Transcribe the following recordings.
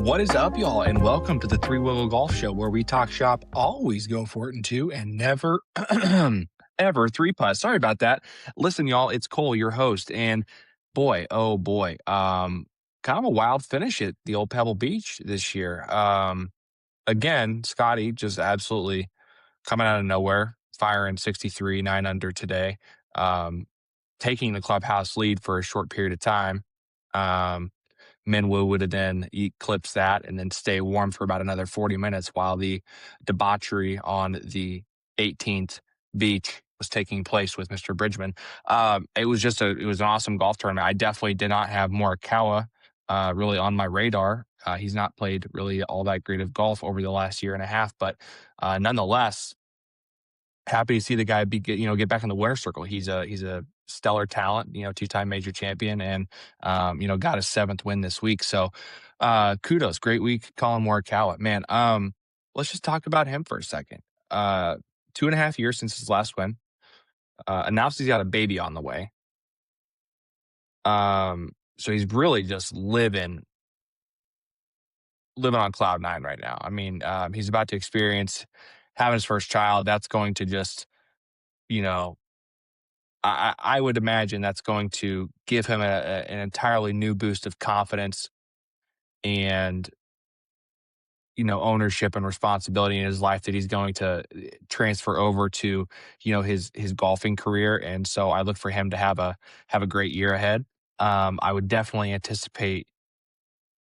What is up, y'all, and welcome to the Three Wiggle Golf Show, where we talk shop, always go for it in two, and never, ever three putts. Sorry about that. Listen, y'all, it's Cole, your host, and boy, oh boy, kind of a wild finish at the old Pebble Beach this year. Again, Scottie just absolutely coming out of nowhere, firing 63, 9 under today, taking the clubhouse lead for a short period of time. Minwoo would have then eclipsed that and then stay warm for about another 40 minutes while the debauchery on the 18th beach was taking place with Mr. Bridgman. It was an awesome golf tournament. I definitely did not have Morikawa really on my radar. He's not played really all that great of golf over the last year and a half, but nonetheless, happy to see the guy get back in the winner's circle. He's a stellar talent, two-time major champion, and got his 7th win this week. So kudos, great week, Collin Morikawa. Man, let's just talk about him for a second. 2.5 years since his last win. Announced he's got a baby on the way. So he's really just living on cloud 9 right now. I mean, he's about to experience having his first child. That's going to just, I would imagine that's going to give him an entirely new boost of confidence and, ownership and responsibility in his life that he's going to transfer over to, his golfing career. And so I look for him to have a great year ahead. I would definitely anticipate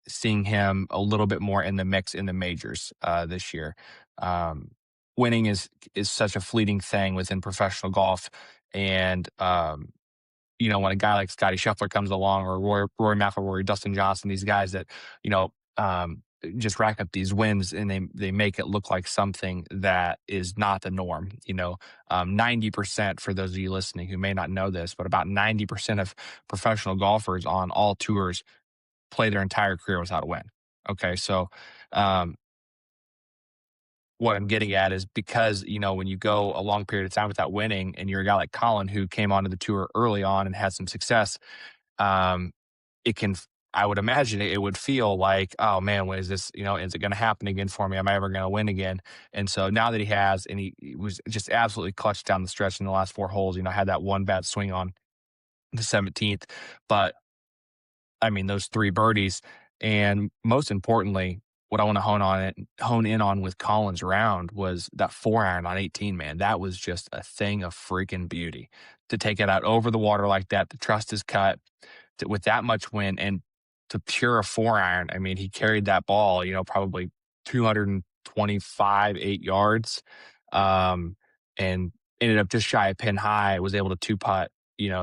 seeing him a little bit more in the mix in the majors this year. Winning is such a fleeting thing within professional golf. And, when a guy like Scottie Scheffler comes along, or Rory McIlroy, Dustin Johnson, these guys that, just rack up these wins and they make it look like something that is not the norm. 90%, for those of you listening who may not know this, but about 90% of professional golfers on all tours play their entire career without a win. Okay. So, what I'm getting at is because, when you go a long period of time without winning and you're a guy like Collin who came onto the tour early on and had some success, I would imagine it would feel like, oh man, what is this? Is it going to happen again for me? Am I ever going to win again? And so now that he has, and he was just absolutely clutched down the stretch in the last 4 holes, had that one bad swing on the 17th, but I mean, those 3 birdies, and most importantly, what I want to hone in on with Collin's round was that 4-iron on 18, man. That was just a thing of freaking beauty to take it out over the water like that. The trust is cut with that much wind, and to pure a 4-iron. I mean, he carried that ball, probably 225, 8 yards, and ended up just shy of pin high. Was able to 2-putt,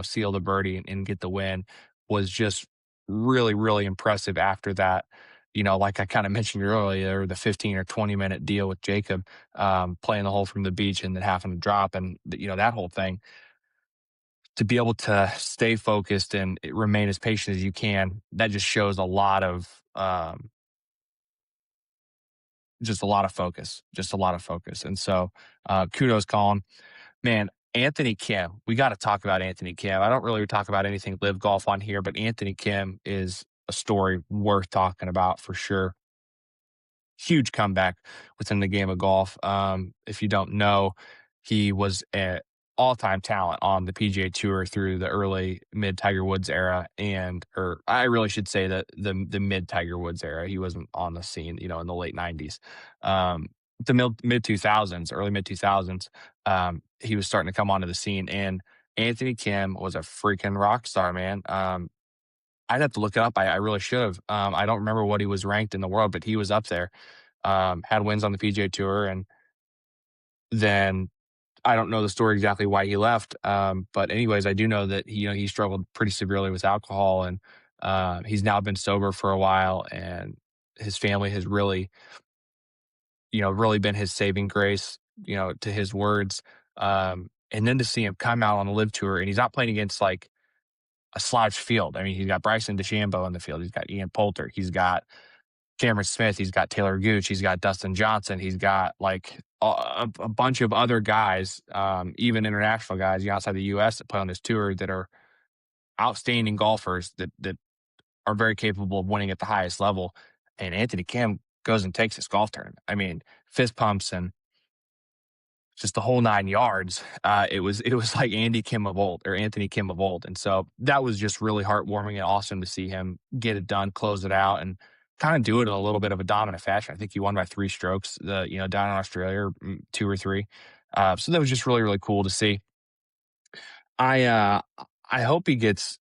seal the birdie and get the win. Was just really, really impressive after that. Like I kind of mentioned earlier, the 15 or 20 minute deal with Jacob, playing the hole from the beach and then having to drop, and that whole thing. To be able to stay focused and remain as patient as you can, that just shows a lot of focus, And so kudos, Colin. Man, Anthony Kim, we got to talk about Anthony Kim. I don't really talk about anything live golf on here, but Anthony Kim is a story worth talking about for sure. Huge comeback within the game of golf. If you don't know, he was an all-time talent on the PGA Tour through the early mid Tiger Woods era, or I really should say that the mid Tiger Woods era. He wasn't on the scene, in the late 90s. The mid 2000s, early mid 2000s, he was starting to come onto the scene, and Anthony Kim was a freaking rock star, man. I'd have to look it up. I really should have. I don't remember what he was ranked in the world, but he was up there. Had wins on the PGA Tour, and then I don't know the story exactly why he left. But anyways, I do know that he struggled pretty severely with alcohol, and he's now been sober for a while, and his family has really been his saving grace, to his words. And then to see him come out on the live tour, and he's not playing against like a slouch field. I mean, he's got Bryson DeChambeau in the field. He's got Ian Poulter. He's got Cameron Smith. He's got Taylor Gooch. He's got Dustin Johnson. He's got like a bunch of other guys, even international guys outside the U.S. that play on this tour that are outstanding golfers that are very capable of winning at the highest level. and Anthony Kim goes and takes this golf tournament. I mean, fist pumps and just the whole 9 yards. It was like Andy Kim of old or Anthony Kim of old. And so that was just really heartwarming and awesome to see him get it done, close it out, and kind of do it in a little bit of a dominant fashion. I think he won by 3 strokes, down in Australia, or 2 or 3. So that was just really, really cool to see. I uh I hope he gets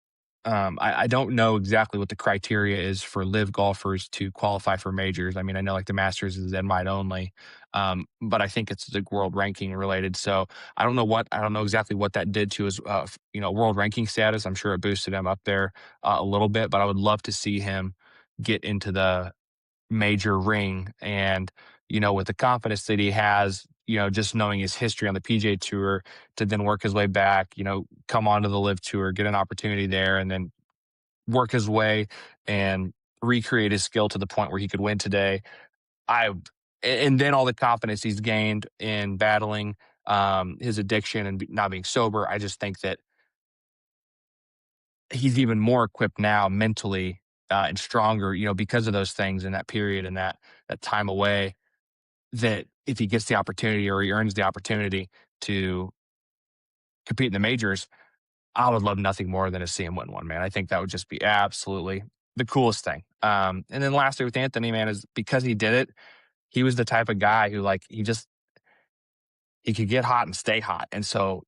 I don't know exactly what the criteria is for live golfers to qualify for majors. I mean, I know like the Masters is invite only. But I think it's the world ranking related. So I don't know exactly what that did to his world ranking status. I'm sure it boosted him up there a little bit, but I would love to see him get into the major ring. And, with the confidence that he has, just knowing his history on the PJ Tour, to then work his way back, come onto the Live Tour, get an opportunity there, and then work his way and recreate his skill to the point where he could win today. I and then all the confidence he's gained in battling his addiction and not being sober. I just think that he's even more equipped now mentally and stronger, because of those things in that period and that time away, that if he gets the opportunity or he earns the opportunity to compete in the majors, I would love nothing more than to see him win one, man. I think that would just be absolutely the coolest thing. And then lastly with Anthony, man, is because he did it, he was the type of guy who like he could get hot and stay hot. And so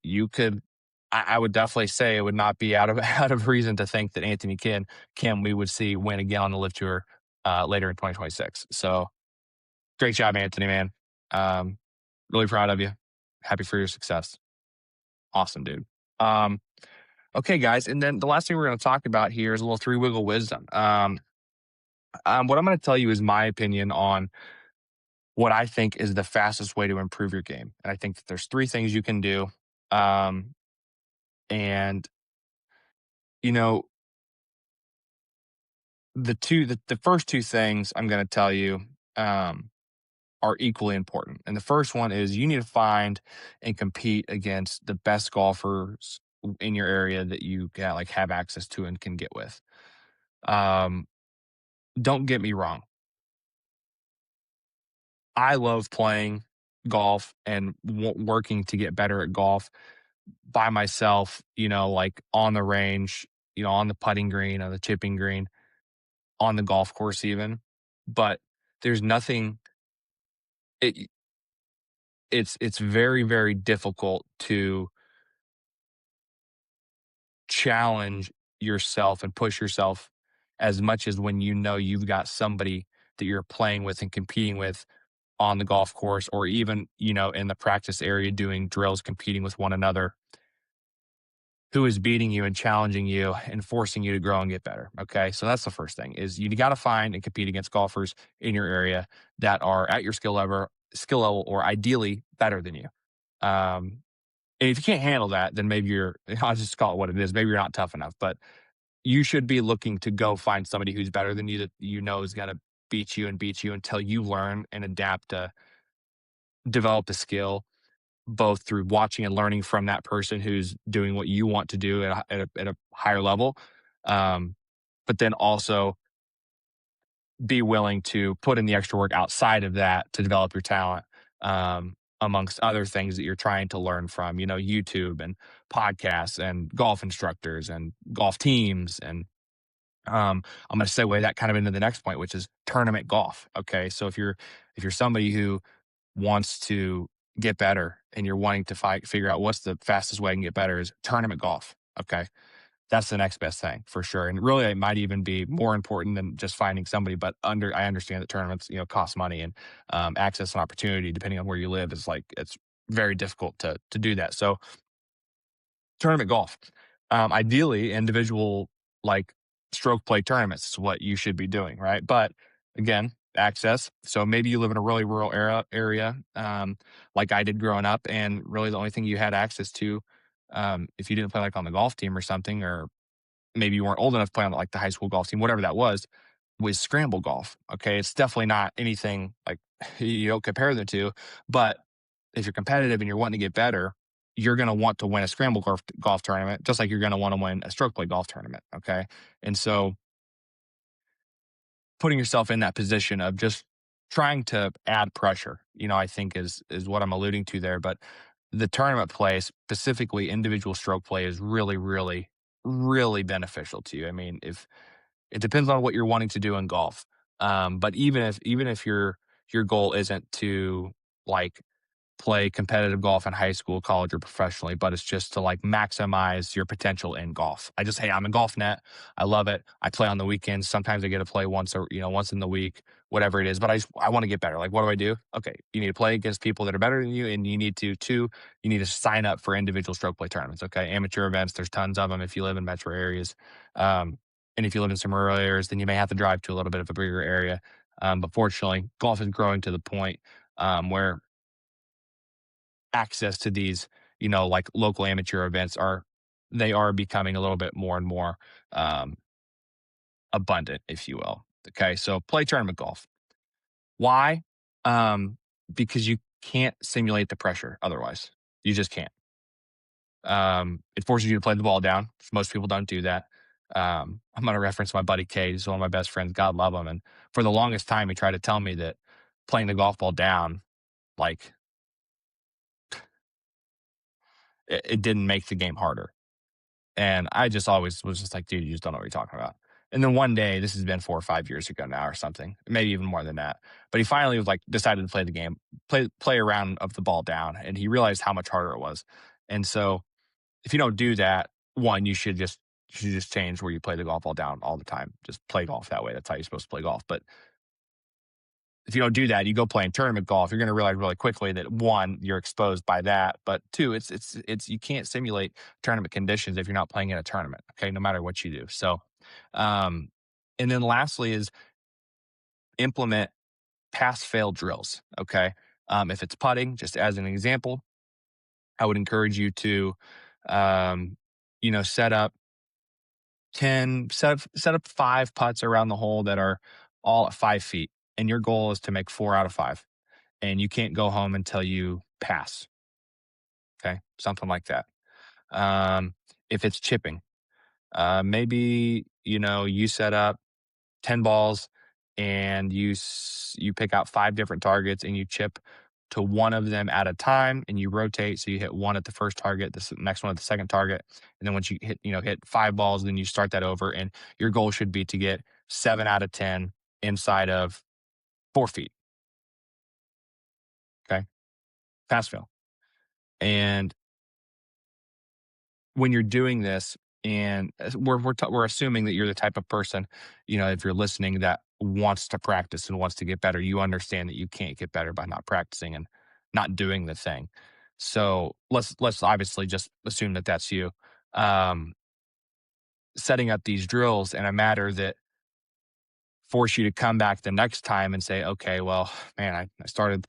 I would definitely say it would not be out of out of reason to think that Anthony Kim we would see win again on the Live Tour later in 2026. So great job, Anthony, man. Um, really proud of you. Happy for your success. Awesome, dude. Um, okay, guys. And then the last thing we're going to talk about here is a little three wiggle wisdom. What I'm going to tell you is my opinion on what I think is the fastest way to improve your game. And I think that there's 3 things you can do. Um, and, you know, the first 2 things I'm going to tell you um, are equally important. And the first one is you need to find and compete against the best golfers in your area that you can like have access to and can get with. Um, don't get me wrong. I love playing golf and working to get better at golf by myself, like on the range, on the putting green, on the chipping green, on the golf course, even. But there's nothing, it, it's very, very difficult to challenge yourself and push yourself as much as when you've got somebody that you're playing with and competing with on the golf course, or even, in the practice area doing drills, competing with one another, who is beating you and challenging you and forcing you to grow and get better. Okay. So that's the first thing is you got to find and compete against golfers in your area that are at your skill level, or ideally better than you. Um, and if you can't handle that, then maybe I'll just call it what it is. Maybe you're not tough enough, but you should be looking to go find somebody who's better than you, that is going to beat you until you learn and adapt to develop the skill, both through watching and learning from that person who's doing what you want to do at a higher level. Um, but then also be willing to put in the extra work outside of that to develop your talent, amongst other things that you're trying to learn from, YouTube and podcasts and golf instructors and golf teams. And I'm going to segue that kind of into the next point, which is tournament golf. Okay. So if you're somebody who wants to get better and you're wanting to figure out what's the fastest way I can get better, is tournament golf. Okay. That's the next best thing for sure. And really it might even be more important than just finding somebody, but I understand that tournaments, cost money, and access and opportunity, depending on where you live, is like, it's very difficult to do that. So tournament golf, ideally individual, like stroke play tournaments is what you should be doing. Right. But again, access. So maybe you live in a really rural area, like I did growing up, and really the only thing you had access to, if you didn't play like on the golf team or something, or maybe you weren't old enough to play on like the high school golf team, whatever that was scramble golf. Okay. It's definitely not anything like you don't compare the two, but if you're competitive and you're wanting to get better, you're going to want to win a scramble golf tournament, just like you're going to want to win a stroke play golf tournament. Okay. And so putting yourself in that position of just trying to add pressure, I think is what I'm alluding to there. But the tournament play, specifically individual stroke play, is really, really, really beneficial to you. I mean, if it depends on what you're wanting to do in golf. But even if your goal isn't to like play competitive golf in high school, college, or professionally, but it's just to like maximize your potential in golf. Hey, I'm a golf net. I love it. I play on the weekends. Sometimes I get to play once in the week, whatever it is. But I want to get better. Like, what do I do? Okay, you need to play against people that are better than you, and you need to sign up for individual stroke play tournaments. Okay, amateur events. There's tons of them if you live in metro areas. And if you live in some rural areas, then you may have to drive to a little bit of a bigger area. But fortunately, golf is growing to the point where access to these, like local amateur events are becoming a little bit more and more um, abundant, if you will. Okay, so play tournament golf. Why? Um, because you can't simulate the pressure otherwise. You just can't. It forces you to play the ball down. Most people don't do that. I'm going to reference my buddy Kay. He's one of my best friends. God love him. And for the longest time, he tried to tell me that playing the golf ball down, like it didn't make the game harder. And I just always was just like, dude, you just don't know what you're talking about. And then one day, this has been 4 or 5 years ago now or something, maybe even more than that. But he finally was like decided to play the game, play a round of the ball down, and he realized how much harder it was. And so if you don't do that, one, you should just change where you play the golf ball down all the time. Just play golf that way. That's how you're supposed to play golf. But if you don't do that, you go play in tournament golf, you're going to realize really quickly that one, you're exposed by that, but two, it's you can't simulate tournament conditions if you're not playing in a tournament. Okay, no matter what you do. So, um, and then lastly is implement pass fail drills. Okay, if it's putting, just as an example, I would encourage you to, um, set up 5 putts around the hole that are all at 5 feet, and your goal is to make 4 out of 5. And you can't go home until you pass. Okay. Something like that. Um, if it's chipping, maybe, you set up 10 balls and you pick out 5 different targets and you chip to one of them at a time and you rotate. So you hit one at the first target, the next one at the second target. And then once you hit 5 balls, then you start that over. And your goal should be to get 7 out of 10 inside of 4 feet. Okay. Pass fail. And when you're doing this, and we're assuming that you're the type of person, if you're listening, that wants to practice and wants to get better. You understand that you can't get better by not practicing and not doing the thing. So let's obviously just assume that that's you. Um, Setting up these drills in a matter that force you to come back the next time and say, okay, well, man, I started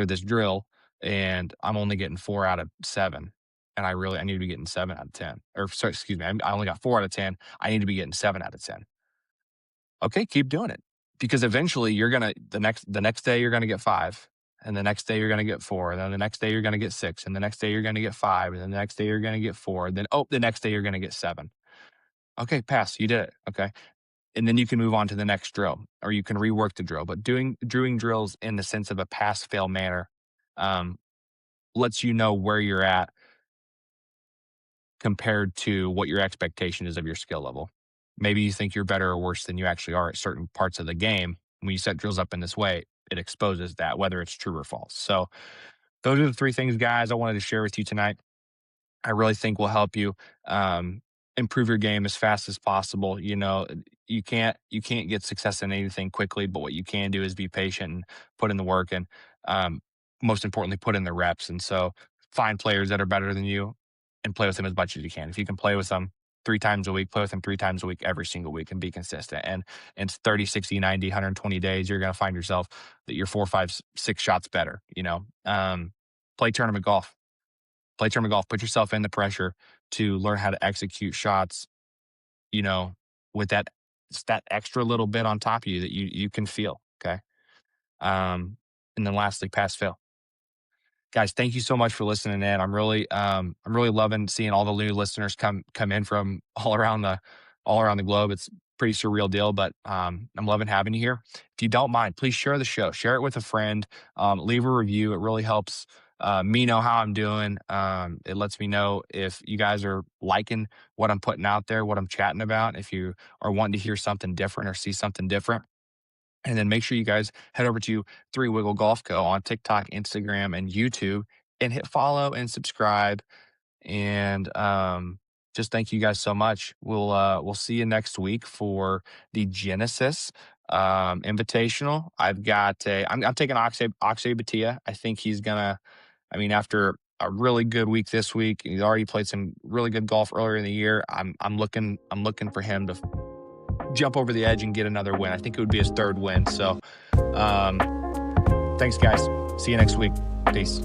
this drill and I'm only getting 4 out of 7. And I need to be getting 7 out of 10. Or sorry, excuse me, I only got 4 out of 10. I need to be getting 7 out of 10. Okay, keep doing it. Because eventually the next day you're gonna get 5. And the next day you're gonna get 4. And then the next day you're gonna get 6. And the next day you're gonna get 5. And then the next day you're gonna get 4. And then the next day you're gonna get 7. Okay, pass. You did it. Okay. And then you can move on to the next drill, or you can rework the drill. But doing drills in the sense of a pass fail manner um, lets you know where you're at compared to what your expectation is of your skill level. Maybe you think you're better or worse than you actually are at certain parts of the game. When you set drills up in this way, it exposes that, whether it's true or false. So those are the 3 things, guys, I wanted to share with you tonight. I really think will help you improve your game as fast as possible. You can't get success in anything quickly, but what you can do is be patient and put in the work, and um, most importantly, put in the reps. And so find players that are better than you and play with them as much as you can. If you can play with them 3 times a week, play with them 3 times a week, every single week, and be consistent. And in 30, 60, 90, 120 days, you're going to find yourself that you're 4, 5, 6 shots better. Play tournament golf. Put yourself in the pressure to learn how to execute shots, you know, with that extra little bit on top of you that you can feel. Okay. And then lastly, pass fail. Guys, thank you so much for listening in. I'm really loving seeing all the new listeners come in from all around the globe. It's pretty surreal deal, but I'm loving having you here. If you don't mind, please share the show, share it with a friend, leave a review. It really helps me know how I'm doing. It lets me know if you guys are liking what I'm putting out there, what I'm chatting about, if you are wanting to hear something different or see something different. And then make sure you guys head over to Three Wiggle Golf Co. on TikTok, Instagram, and YouTube and hit follow and subscribe. And just thank you guys so much. We'll see you next week for the Genesis Invitational. I'm taking Akshay Bhatia. I think he's gonna. I mean, after a really good week this week, he's already played some really good golf earlier in the year. I'm looking for him to jump over the edge and get another win. I think it would be his third win. So, thanks, guys. See you next week. Peace.